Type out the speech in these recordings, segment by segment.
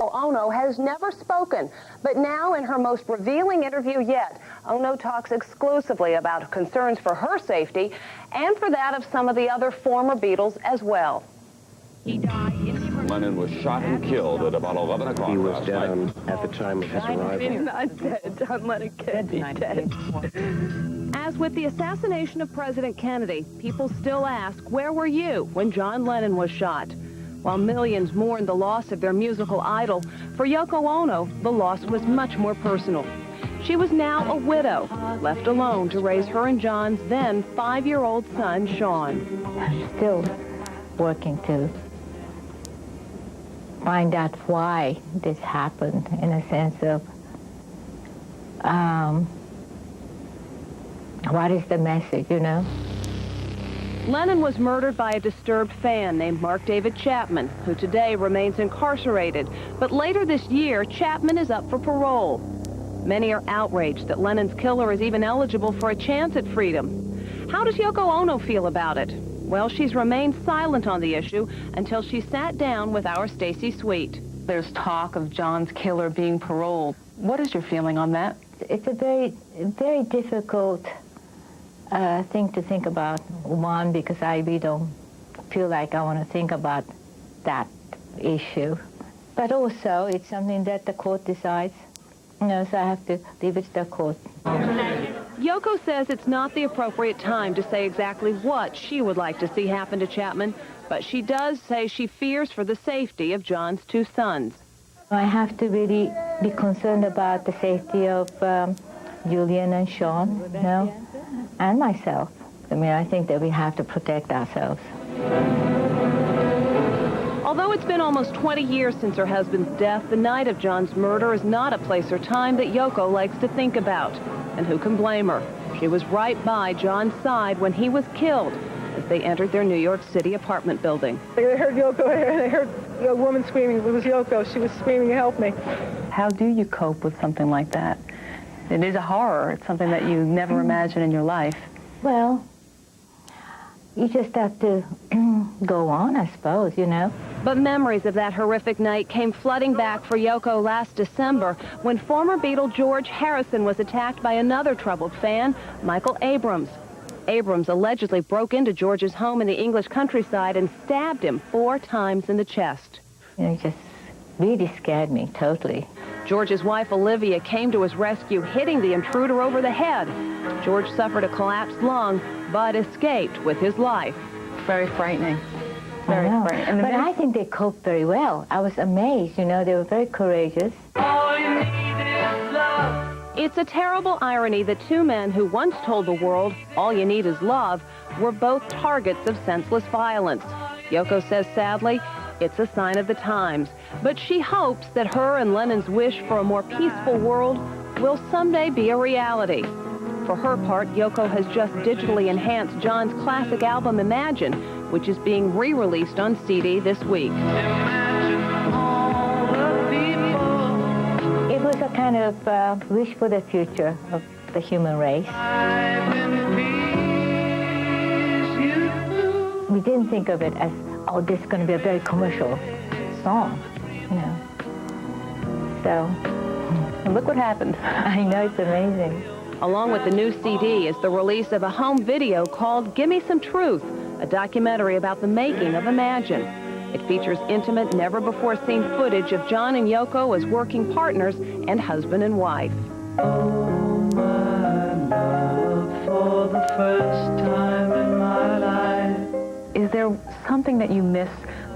Yoko Ono has never spoken, but now in her most revealing interview yet, Ono talks exclusively about concerns for her safety and for that of some of the other former Beatles as well. Lennon was shot and killed at about 11 o'clock. He was dead at the time of his arrival. Not dead. John Lennon can't be dead. As with the assassination of President Kennedy, people still ask, where were you when John Lennon was shot? While millions mourn the loss of their musical idol, for Yoko Ono, the loss was much more personal. She was now a widow, left alone to raise her and John's then 5-year-old son, Sean. Still working to find out why this happened, in a sense of what is the message, you know? Lennon was murdered by a disturbed fan named Mark David Chapman, who today remains incarcerated. But later this year, Chapman is up for parole. Many are outraged that Lennon's killer is even eligible for a chance at freedom. How does Yoko Ono feel about it? Well, she's remained silent on the issue until she sat down with our Stacy Sweet. There's talk of John's killer being paroled. What is your feeling on that? It's a very, very difficult thing to think about. One, because I really don't feel like I want to think about that issue. But also, it's something that the court decides. You know, so I have to leave it to the court. Yoko says it's not the appropriate time to say exactly what she would like to see happen to Chapman, but she does say she fears for the safety of John's 2 sons. I have to really be concerned about the safety of Julian and Sean, you know, and myself. I mean, I think that we have to protect ourselves. Although it's been almost 20 years since her husband's death, the night of John's murder is not a place or time that Yoko likes to think about. And who can blame her? She was right by John's side when he was killed as they entered their New York City apartment building. They heard Yoko, they heard a woman screaming. It was Yoko. She was screaming, help me. How do you cope with something like that? It is a horror. It's something that you never imagined in your life. Well, you just have to go on, I suppose, you know. But memories of that horrific night came flooding back for Yoko last December when former Beatle George Harrison was attacked by another troubled fan, Michael Abrams. Abrams allegedly broke into George's home in the English countryside and stabbed him 4 times in the chest. You know, it just really scared me, totally. George's wife, Olivia, came to his rescue, hitting the intruder over the head. George suffered a collapsed lung, but escaped with his life. Very frightening. Very frightening. But I think they coped very well. I was amazed, you know, they were very courageous. All you need is love. It's a terrible irony that 2 men who once told the world, all you need is love, were both targets of senseless violence. Yoko says, sadly, it's a sign of the times. But she hopes that her and Lennon's wish for a more peaceful world will someday be a reality. For her part, Yoko has just digitally enhanced John's classic album, Imagine, which is being re-released on CD this week. It was a kind of wish for the future of the human race. We didn't think of it as, oh, this is going to be a very commercial song, you know. So, And look what happened. I know, it's amazing. Along with the new CD is the release of a home video called Gimme Some Truth, a documentary about the making of Imagine. It features intimate, never-before-seen footage of John and Yoko as working partners and husband and wife. Oh, my love, for the first time in my life. Is there something that you miss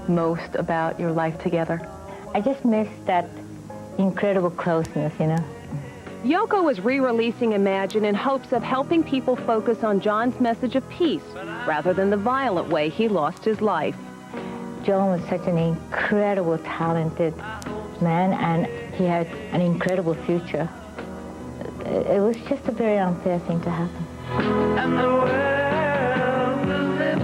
most about your life together? I just miss that incredible closeness, you know. Yoko is re-releasing Imagine in hopes of helping people focus on John's message of peace rather than the violent way he lost his life. John was such an incredible, talented man, and he had an incredible future. It was just a very unfair thing to happen. And the world will live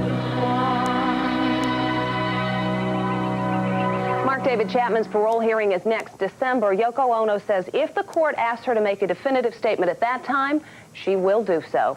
Mark David Chapman's parole hearing is next December. Yoko Ono says if the court asks her to make a definitive statement at that time, she will do so.